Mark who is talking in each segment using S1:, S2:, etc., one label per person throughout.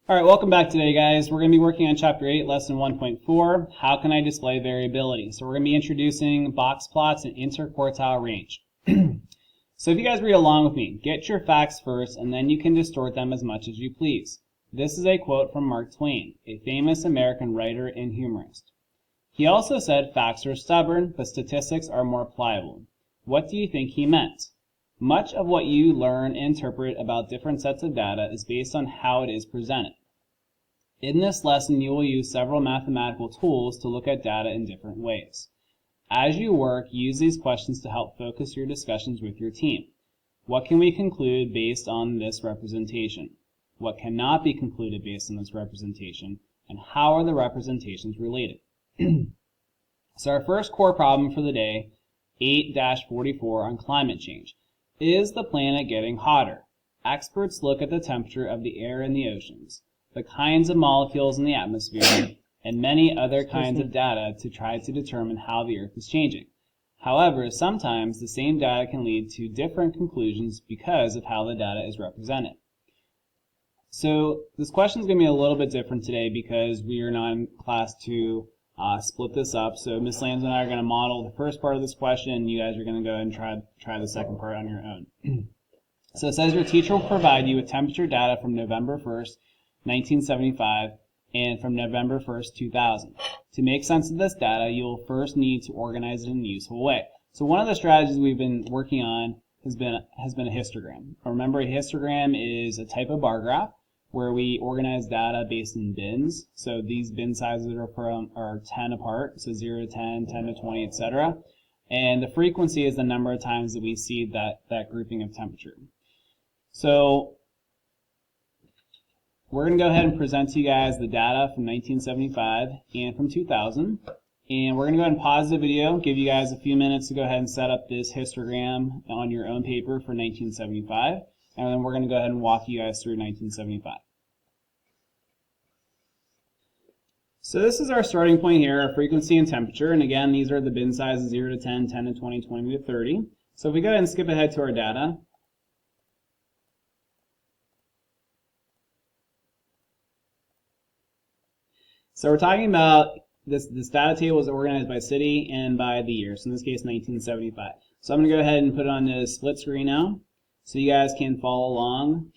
S1: All right, welcome back today, guys. We're going to be working on Chapter 8, Lesson 1.4, How Can I Display Variability? So we're going to be introducing box plots and interquartile range. So if you guys read along with me, get your facts first, and then you can distort them as much as you please. This is a quote from Mark Twain, a famous American writer and humorist. He also said facts are stubborn, but statistics are more pliable. What do you think he meant? Much of what you learn and interpret about different sets of data is based on how it is presented. In this lesson, you will use several mathematical tools to look at data in different ways. As you work, use these questions to help focus your discussions with your team. What can we conclude based on this representation? What cannot be concluded based on this representation? And how are the representations related? So our first core problem for the day, 8-44 on climate change. Is the planet getting hotter? Experts look at the temperature of the air in the oceans, the kinds of molecules in the atmosphere, and many other kinds of data to try to determine how the Earth is changing. However, sometimes the same data can lead to different conclusions because of how the data is represented. So this question is going to be a little bit different today because we are not in class to split this up. So Ms. Lambs and I are going to model the first part of this question, and you guys are going to go and try the second part on your own. So it says your teacher will provide you with temperature data from November 1st, 1975, and from November 1st, 2000. To make sense of this data, you will first need to organize it in a useful way. So one of the strategies we've been working on has been a histogram. Remember, a histogram is a type of bar graph where we organize data based in bins. So these bin sizes are 10 apart, so 0 to 10, 10 to 20, etc. And the frequency is the number of times that we see that grouping of temperature. So we're going to go ahead and present to you guys the data from 1975 and from 2000. And we're going to go ahead and pause the video, give you guys a few minutes to go ahead and set up this histogram on your own paper for 1975. And then we're going to go ahead and walk you guys through 1975. So this is our starting point here, our frequency and temperature. And again, these are the bin sizes 0 to 10, 10 to 20, 20 to 30. So if we go ahead and skip ahead to our data, so we're talking about this data table is organized by city and by the year. So in this case, 1975. So I'm going to go ahead and put it on the split screen now so you guys can follow along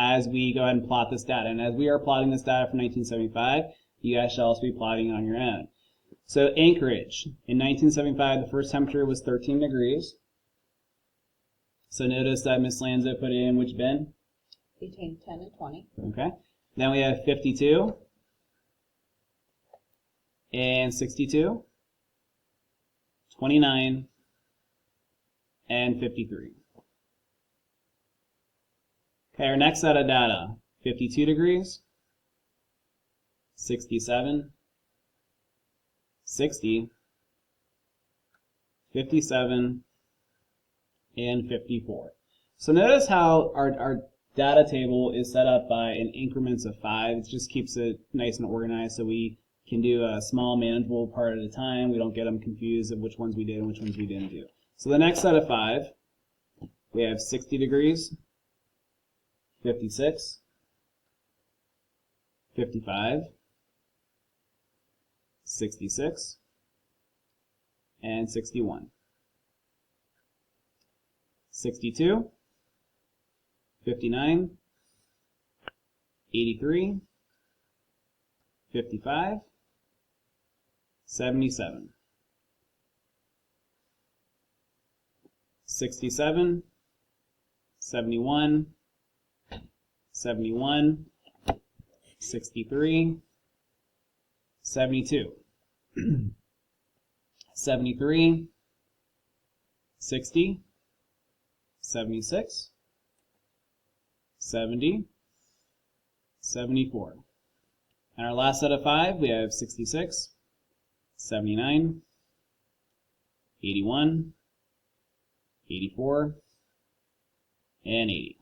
S1: as we go ahead and plot this data. And as we are plotting this data from 1975, you guys should also be plotting it on your own. So Anchorage, in 1975, the first temperature was 13 degrees. So notice that Ms. Lanzo put it in which bin?
S2: Between 10 and 20.
S1: Okay. Then we have 52 and 62, 29, and 53. Okay, our next set of data, 52 degrees, 67, 60, 57, and 54. So notice how our data table is set up in increments of 5. It just keeps it nice and organized so we can do a small manageable part at a time. We don't get them confused of which ones we did and which ones we didn't do. So the next set of 5, we have 60 degrees, 56, 55, 66, and 61. 62, 59, 83, 55, 77, 67, 71, 71, 63, 72, 73, 60, 76, 70, 74. And our last set of 5, we have 66, 79, 81, 84, and 80.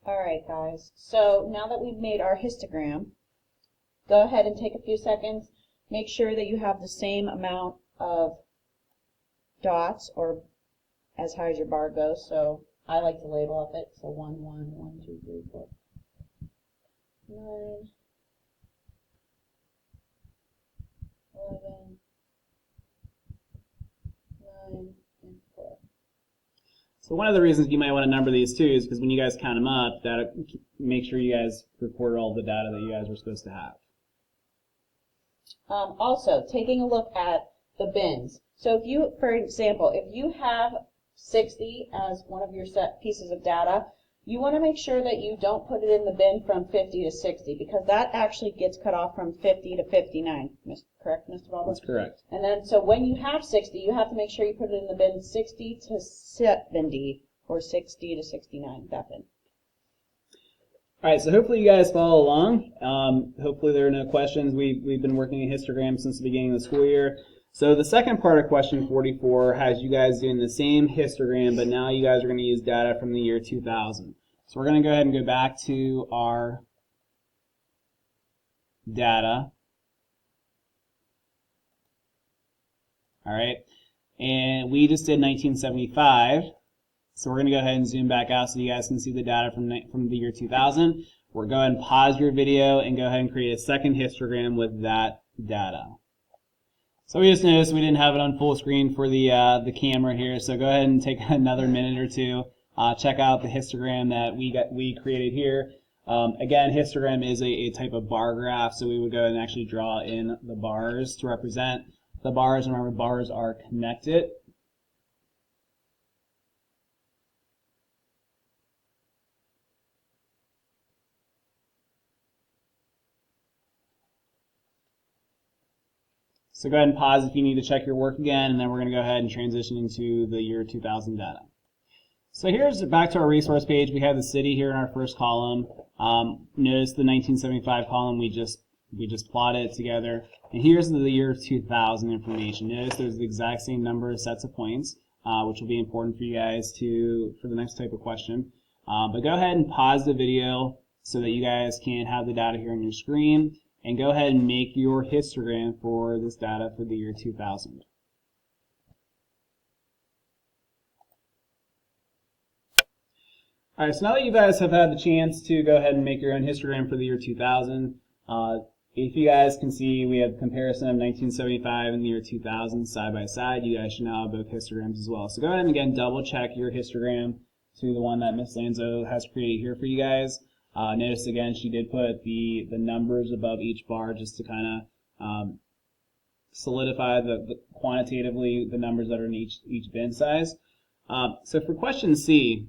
S2: All right, guys. So now that we've made our histogram, go ahead and take a few seconds. Make sure that you have the same amount of dots, or as high as your bar goes. So I like to label up it. So 1, 1, 1, 2, 3, 4, 9, 11, 9, and 4.
S1: So one of the reasons you might want to number these too is because when you guys count them up, that make sure you guys record all the data that you guys are supposed to have.
S2: Also, taking a look at the bins. So if you, for example, if you have 60 as one of your set pieces of data, you want to make sure that you don't put it in the bin from 50 to 60, because that actually gets cut off from 50 to 59. Correct, Mr. Baldwin?
S1: That's correct.
S2: And then, so when you have 60, you have to make sure you put it in the bin 60 to 70, or 60 to 69, that bin.
S1: All right, so hopefully you guys follow along. Hopefully there are no questions. We've been working in histogram since the beginning of the school year. So the second part of question 44 has you guys doing the same histogram, but now you guys are going to use data from the year 2000. So we're going to go ahead and go back to our data. All right, and we just did 1975. So we're going to go ahead and zoom back out so you guys can see the data from the year 2000. We're going to pause your video and go ahead and create a second histogram with that data. So we just noticed we didn't have it on full screen for the camera here, so go ahead and take another minute or two. Check out the histogram that we created here. Again, histogram is a type of bar graph, so we would go and actually draw in the bars to represent the bars. Remember, bars are connected. So go ahead and pause if you need to check your work again, and then we're going to go ahead and transition into the year 2000 data. So here's back to our resource page. We have the city here in our first column. Notice the 1975 column, we just plotted it together. And here's the year 2000 information. Notice there's the exact same number of sets of points, which will be important for you guys for the next type of question. But go ahead and pause the video so that you guys can have the data here on your screen. And go ahead and make your histogram for this data for the year 2000. All right, so now that you guys have had the chance to go ahead and make your own histogram for the year 2000, if you guys can see, we have a comparison of 1975 and the year 2000 side by side. You guys should now have both histograms as well. So go ahead and again double check your histogram to the one that Ms. Lanzo has created here for you guys. Notice again, she did put the numbers above each bar just to kind of solidify the quantitatively the numbers that are in each bin size. So for question C,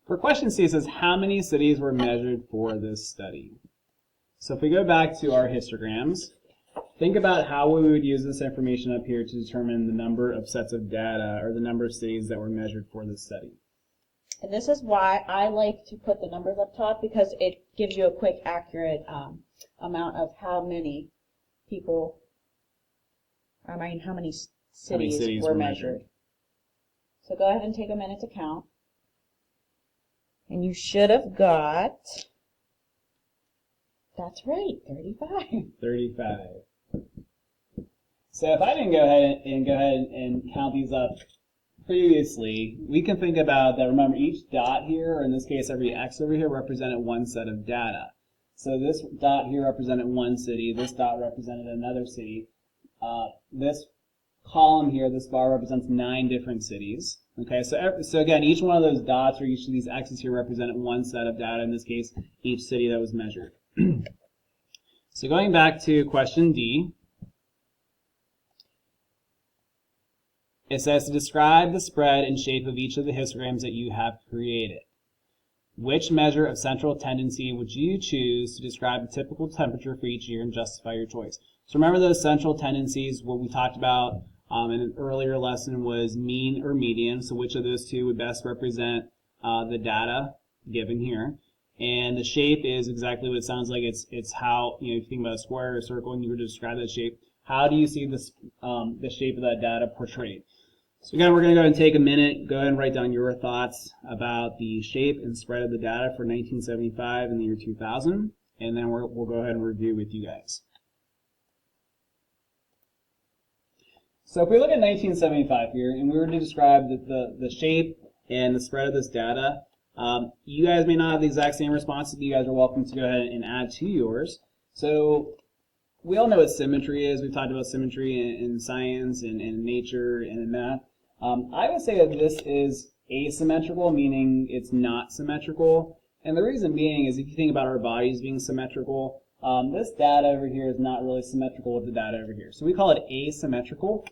S1: for question C, it says how many cities were measured for this study. So if we go back to our histograms, think about how we would use this information up here to determine the number of sets of data or the number of cities that were measured for this study.
S2: And this is why I like to put the numbers up top, because it gives you a quick, accurate amount of how many people, how many cities were measured. So go ahead and take a minute to count. And you should have got, that's right, 35.
S1: 35. So if I didn't go ahead and count these up previously, we can think about that. Remember, each dot here, or in this case every X over here, represented one set of data. So this dot here represented one city, this dot represented another city. This column here, this bar represents 9 different cities. Okay, so again, each one of those dots or each of these X's here represented one set of data, in this case, each city that was measured. So going back to question D, it says to describe the spread and shape of each of the histograms that you have created. Which measure of central tendency would you choose to describe the typical temperature for each year and justify your choice? So remember those central tendencies, what we talked about in an earlier lesson was mean or median. So which of those two would best represent the data given here? And the shape is exactly what it sounds like. It's how, if you think about a square or a circle and you were to describe that shape, how do you see this, the shape of that data portrayed? So again, we're going to go ahead and take a minute, go ahead and write down your thoughts about the shape and spread of the data for 1975 and the year 2000, and then we'll go ahead and review with you guys. So if we look at 1975 here, and we were to describe the shape and the spread of this data, you guys may not have the exact same responses, but you guys are welcome to go ahead and add to yours. So we all know what symmetry is. We've talked about symmetry in science and in nature and in math. I would say that this is asymmetrical, meaning it's not symmetrical. And the reason being is if you think about our bodies being symmetrical, this data over here is not really symmetrical with the data over here. So we call it asymmetrical.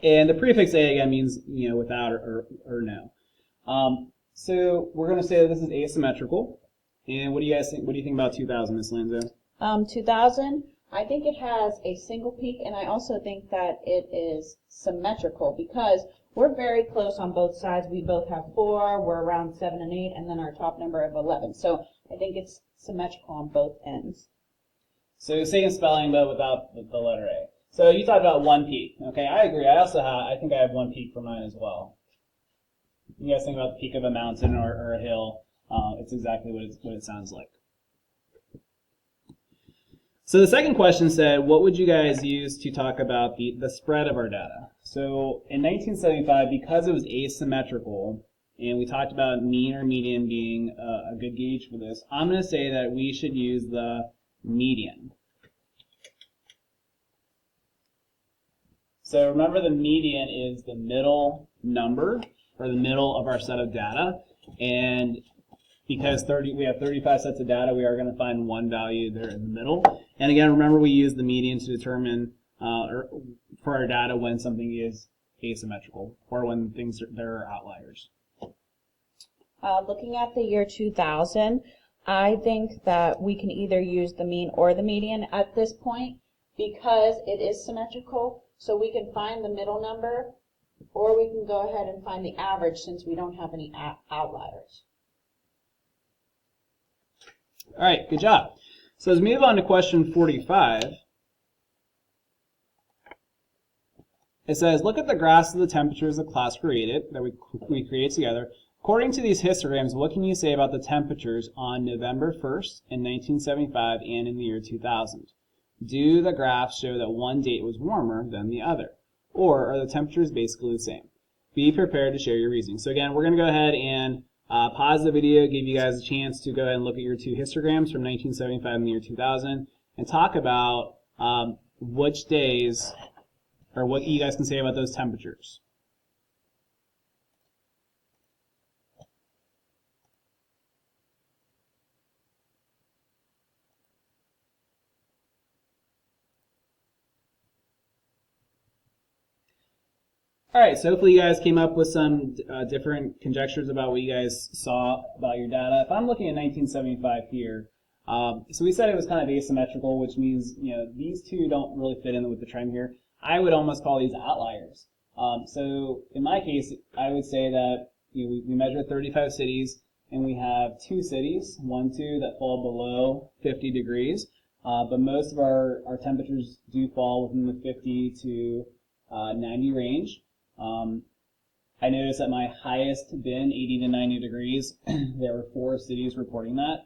S1: And the prefix A again means, you know, without or no. So we're going to say that this is asymmetrical. And what do you guys think? What do you think about 2000, Ms. Lanzo?
S2: 2000, I think it has a single peak, and I also think that it is symmetrical because we're very close on both sides. We both have 4, we're around 7 and 8, and then our top number of 11. So I think it's symmetrical on both ends.
S1: So same spelling, but without the letter A. So you talked about one peak. Okay, I agree. I think I have one peak for mine as well. You guys think about the peak of a mountain or a hill. It's exactly what it sounds like. So the second question said, what would you guys use to talk about the spread of our data? So in 1975, because it was asymmetrical, and we talked about mean or median being a good gauge for this, I'm going to say that we should use the median. So remember, the median is the middle number, or the middle of our set of data, and because we have 35 sets of data, we are going to find one value there in the middle. And again, remember, we use the median to determine for our data when something is asymmetrical or when there are outliers.
S2: Looking at the year 2000, I think that we can either use the mean or the median at this point because it is symmetrical. So we can find the middle number, or we can go ahead and find the average since we don't have any outliers.
S1: All right, good job. So as we move on to question 45, it says, look at the graphs of the temperatures the class created, that we created together. According to these histograms, what can you say about the temperatures on November 1st in 1975 and in the year 2000? Do the graphs show that one date was warmer than the other? Or are the temperatures basically the same? Be prepared to share your reasoning. So again, we're going to go ahead and pause the video, give you guys a chance to go ahead and look at your two histograms from 1975 and the year 2000, and talk about which days, or what you guys can say about those temperatures. All right, so hopefully you guys came up with some different conjectures about what you guys saw about your data. If I'm looking at 1975 here, so we said it was kind of asymmetrical, which means, you know, these two don't really fit in with the trend here. I would almost call these outliers. So in my case, I would say that, you know, we measured 35 cities, and we have 2 cities, 1, 2, that fall below 50 degrees. But most of our temperatures do fall within the 50 to 90 range. I noticed that my highest been 80 to 90 degrees. There were 4 cities reporting that,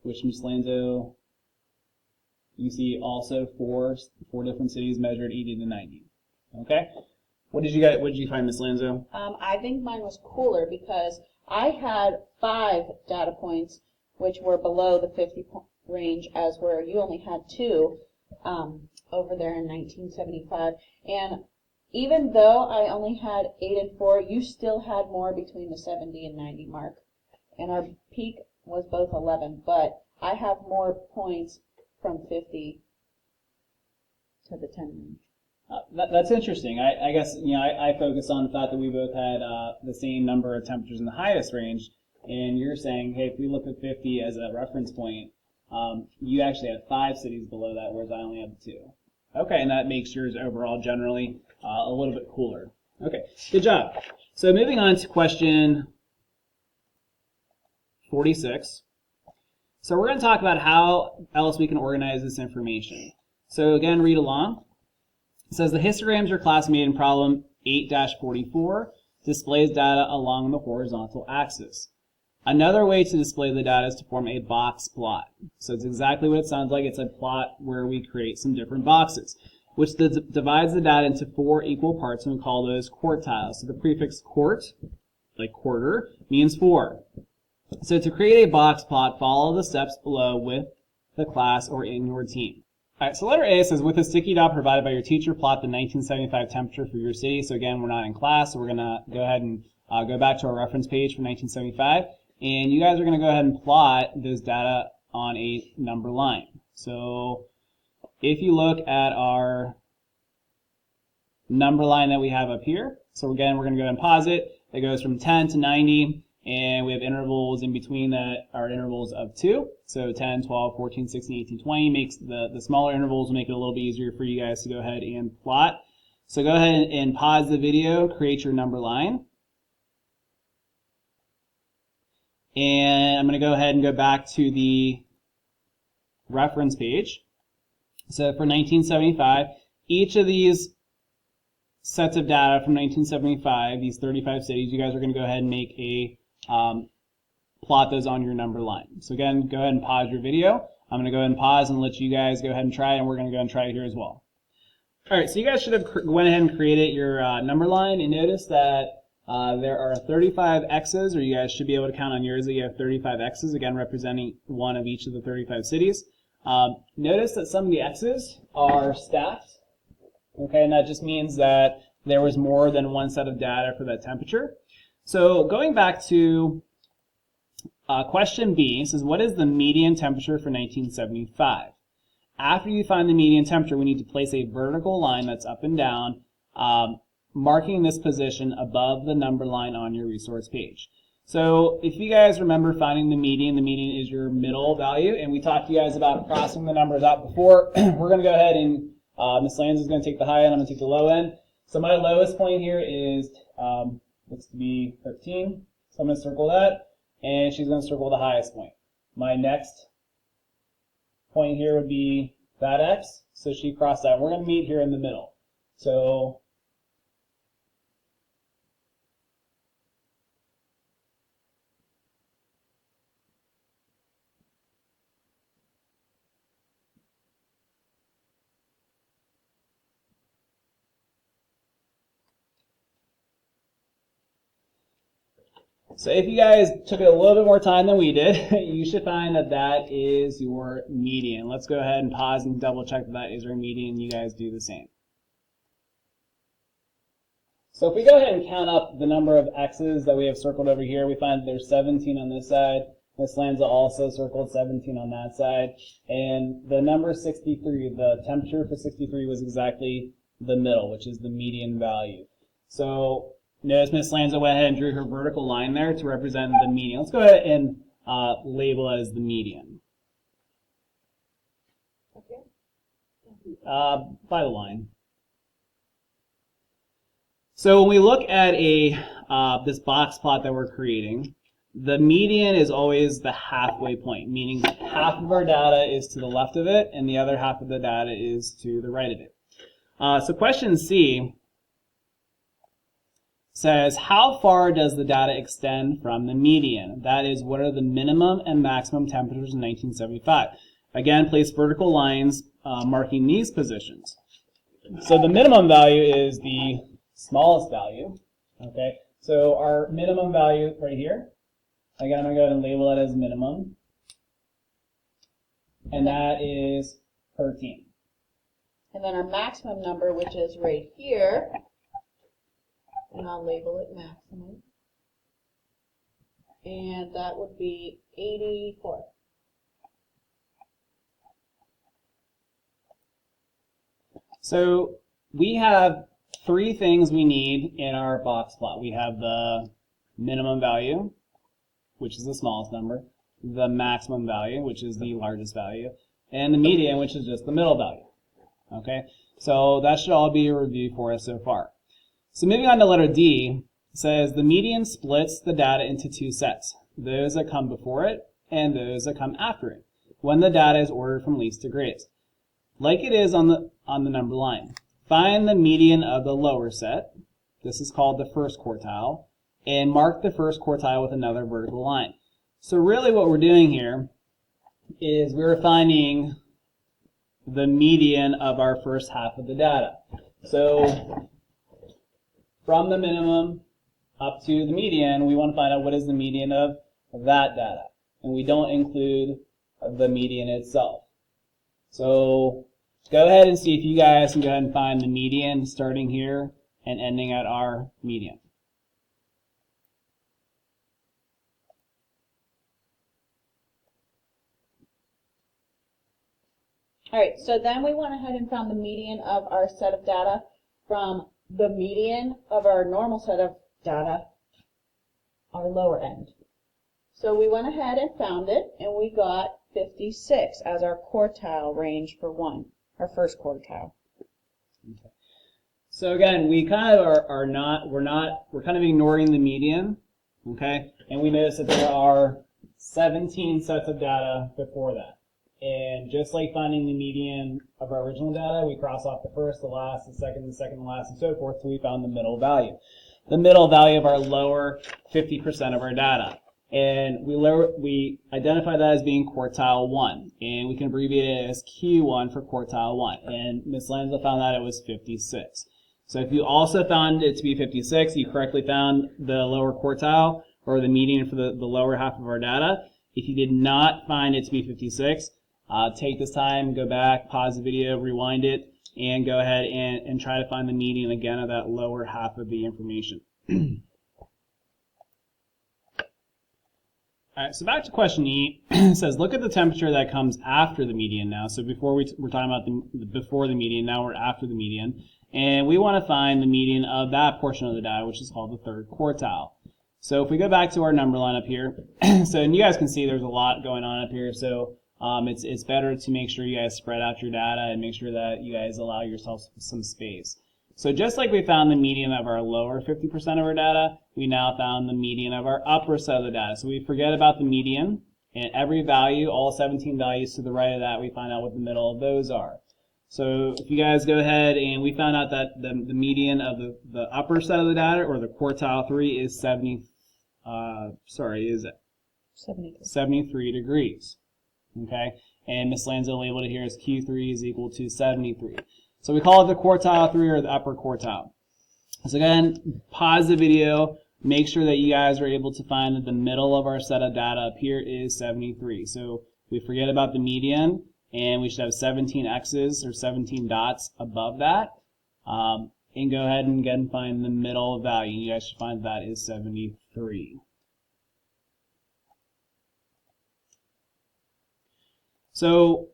S1: which Ms. Lanzo, you see also four different cities measured 80 to 90. Okay, what did you find, Ms. Lanzo?
S2: I think mine was cooler because I had 5 data points which were below the 50 range, as where you only had 2 over there in 1975. And even though I only had 8 and 4, you still had more between the 70 and 90 mark. And our peak was both 11, but I have more points from 50 to the 10 range.
S1: That's interesting. I guess, you know, I focused on the fact that we both had the same number of temperatures in the highest range, and you're saying, hey, if we look at 50 as a reference point, you actually had 5 cities below that, whereas I only have 2. Okay, and that makes yours overall generally a little bit cooler. Okay, good job. So moving on to question 46. So we're going to talk about how else we can organize this information. So again, read along. It says the histograms your class made in problem 8-44 displays data along the horizontal axis. Another way to display the data is to form a box plot. So it's exactly what it sounds like. It's a plot where we create some different boxes, which divides the data into 4 equal parts, and we call those quartiles. So the prefix quart, like quarter, means 4. So to create a box plot, follow the steps below with the class or in your team. All right, so letter A says, with a sticky dot provided by your teacher, plot the 1975 temperature for your city. So again, we're not in class, so we're going to go ahead and go back to our reference page for 1975. And you guys are going to go ahead and plot this data on a number line. So if you look at our number line that we have up here, so again, we're going to go ahead and pause it. It goes from 10 to 90. And we have intervals in between that are intervals of 2. So 10, 12, 14, 16, 18, 20 makes the smaller intervals will make it a little bit easier for you guys to go ahead and plot. So go ahead and pause the video, create your number line. And I'm going to go ahead and go back to the reference page. So for 1975, each of these sets of data from 1975, these 35 cities, you guys are going to go ahead and make a plot those on your number line. So again, go ahead and pause your video. I'm going to go ahead and pause and let you guys go ahead and try it, and we're going to go ahead and try it here as well. All right, so you guys should have went ahead and created your number line, and notice that there are 35 X's, or you guys should be able to count on yours that you have 35 X's, again representing one of each of the 35 cities. Notice that some of the X's are stacked, okay, and that just means that there was more than one set of data for that temperature. So going back to question B, it says, what is the median temperature for 1975? After you find the median temperature, we need to place a vertical line that's up and down, marking this position above the number line on your resource page. So if you guys remember finding the median is your middle value, and we talked to you guys about crossing the numbers out before. We're going to go ahead and Ms. Lanz is going to take the high end, I'm going to take the low end. So my lowest point here is looks to be 13, so I'm going to circle that, and she's going to circle the highest point. My next point here would be that X, so she crossed that. We're going to meet here in the middle. So if you guys took it a little bit more time than we did, you should find that that is your median. Let's go ahead and pause and double check that that is our median. You guys do the same. So if we go ahead and count up the number of X's that we have circled over here, we find that there's 17 on this side. Ms. Lanza also circled 17 on that side. And the number 63, the temperature for 63 was exactly the middle, which is the median value. So notice Ms. Lanza went ahead and drew her vertical line there to represent the median. Let's go ahead and label it as the median.
S2: Okay.
S1: By the line. So when we look at this box plot that we're creating, the median is always the halfway point, meaning half of our data is to the left of it and the other half of the data is to the right of it. So question C says, how far does the data extend from the median? That is, what are the minimum and maximum temperatures in 1975? Again, place vertical lines marking these positions. So the minimum value is the smallest value. Okay, so our minimum value right here, again, I'm going to go ahead and label it as minimum, and that is 13.
S2: And then our maximum number, which is right here, and I'll label it maximum, and that would be 84.
S1: So we have three things we need in our box plot. We have the minimum value, which is the smallest number, the maximum value, which is the largest value, and the median, which is just the middle value. Okay, so that should all be a review for us so far. So moving on to letter D, It says the median splits the data into two sets, those that come before it and those that come after it, when the data is ordered from least to greatest. Like it is on the number line. Find the median of the lower set. This is called the first quartile, and mark the first quartile with another vertical line. So really what we're doing here is we're finding the median of our first half of the data. So from the minimum up to the median, we want to find out what is the median of that data. And we don't include the median itself. So go ahead and see if you guys can go ahead and find the median starting here and ending at our median.
S2: All right, so then we went ahead and found the median of our set of data from the median of our normal set of data, our lower end. So we went ahead and found it, and we got 56 as our quartile range for one, our first quartile.
S1: Okay. So again, we kind of we're kind of ignoring the median, okay? And we notice that there are 17 sets of data before that. And just like finding the median of our original data, we cross off the first, the last, the second, the last, and so forth, so we found the middle value. The middle value of our lower 50% of our data. And we identify that as being quartile 1, and we can abbreviate it as Q1 for quartile 1. And Ms. Lanza found that it was 56. So if you also found it to be 56, you correctly found the lower quartile, or the median for the lower half of our data. If you did not find it to be 56, take this time, go back, pause the video, rewind it, and go ahead and try to find the median again of that lower half of the information. All right, so back to question E. It says, look at the temperature that comes after the median now. So before we're talking about the before the median, now we're after the median. And we want to find the median of that portion of the data, which is called the third quartile. So if we go back to our number line up here, so and you guys can see there's a lot going on up here. So it's better to make sure you guys spread out your data and make sure that you guys allow yourselves some space. So just like we found the median of our lower 50% of our data, we now found the median of our upper set of the data. So we forget about the median, and every value, all 17 values to the right of that, we find out what the middle of those are. So if you guys go ahead, and we found out that the median of the upper set of the data, or the quartile 3, is 73 degrees. Okay, and Ms. Lanza labeled it here as Q3 is equal to 73. So we call it the quartile 3 or the upper quartile. So again, pause the video, make sure that you guys are able to find that the middle of our set of data up here is 73. So we forget about the median, and we should have 17 X's or 17 dots above that. And go ahead and again find the middle value. You guys should find that is 73. So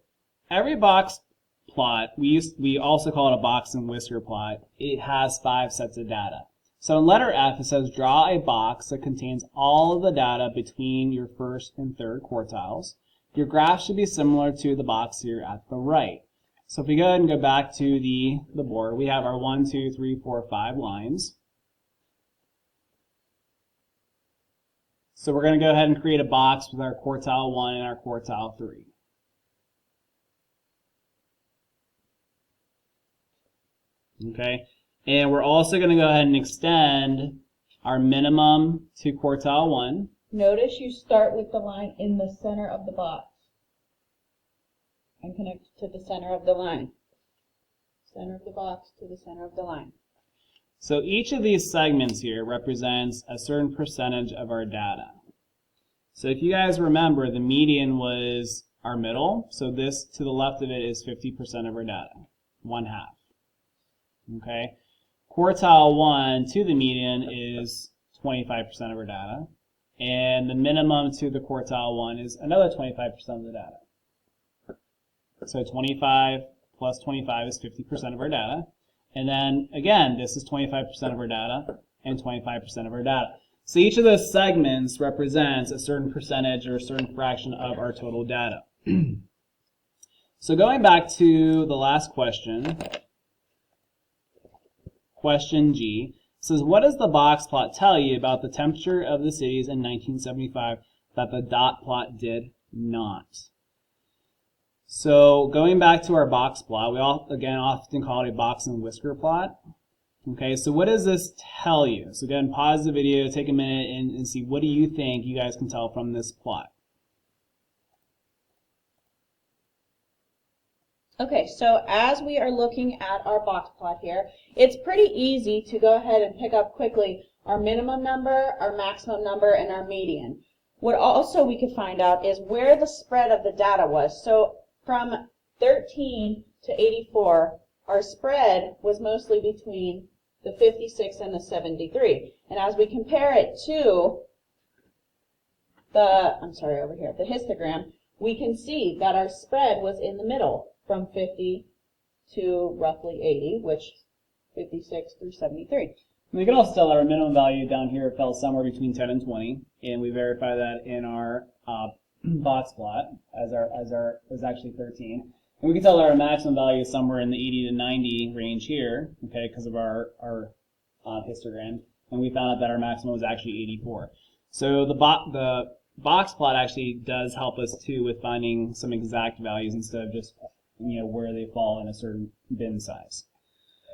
S1: every box plot, we also call it a box and whisker plot. It has 5 sets of data. So in letter F, it says draw a box that contains all of the data between your first and third quartiles. Your graph should be similar to the box here at the right. So if we go ahead and go back to the board, we have our 1, 2, 3, 4, 5 lines. So we're going to go ahead and create a box with our quartile 1 and our quartile 3. Okay, and we're also going to go ahead and extend our minimum to quartile 1.
S2: Notice you start with the line in the center of the box and connect to the center of the line. Center of the box to the center of the line.
S1: So each of these segments here represents a certain percentage of our data. So if you guys remember, the median was our middle, so this to the left of it is 50% of our data, 1/2. Okay, quartile 1 to the median is 25% of our data, and the minimum to the quartile 1 is another 25% of the data. So 25 plus 25 is 50% of our data, and then again, this is 25% of our data and 25% of our data. So each of those segments represents a certain percentage or a certain fraction of our total data. So going back to the last question, question G, says, what does the box plot tell you about the temperature of the cities in 1975 that the dot plot did not? So going back to our box plot, we again often call it a box and whisker plot. Okay, so what does this tell you? So again, pause the video, take a minute, and see what do you think you guys can tell from this plot.
S2: Okay, so as we are looking at our box plot here, it's pretty easy to go ahead and pick up quickly our minimum number, our maximum number, and our median. What also we could find out is where the spread of the data was. So from 13 to 84, our spread was mostly between the 56 and the 73. And as we compare it to the histogram, we can see that our spread was in the middle from 50 to roughly 80, which 56 through 73.
S1: We can also tell that our minimum value down here fell somewhere between 10 and 20, and we verify that in our box plot as our was actually 13. And we can tell that our maximum value is somewhere in the 80 to 90 range here, okay, because of our histogram. And we found out that our maximum was actually 84. So the box plot actually does help us too with finding some exact values instead of just where they fall in a certain bin size.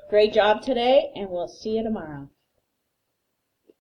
S2: Great job today, and we'll see you tomorrow.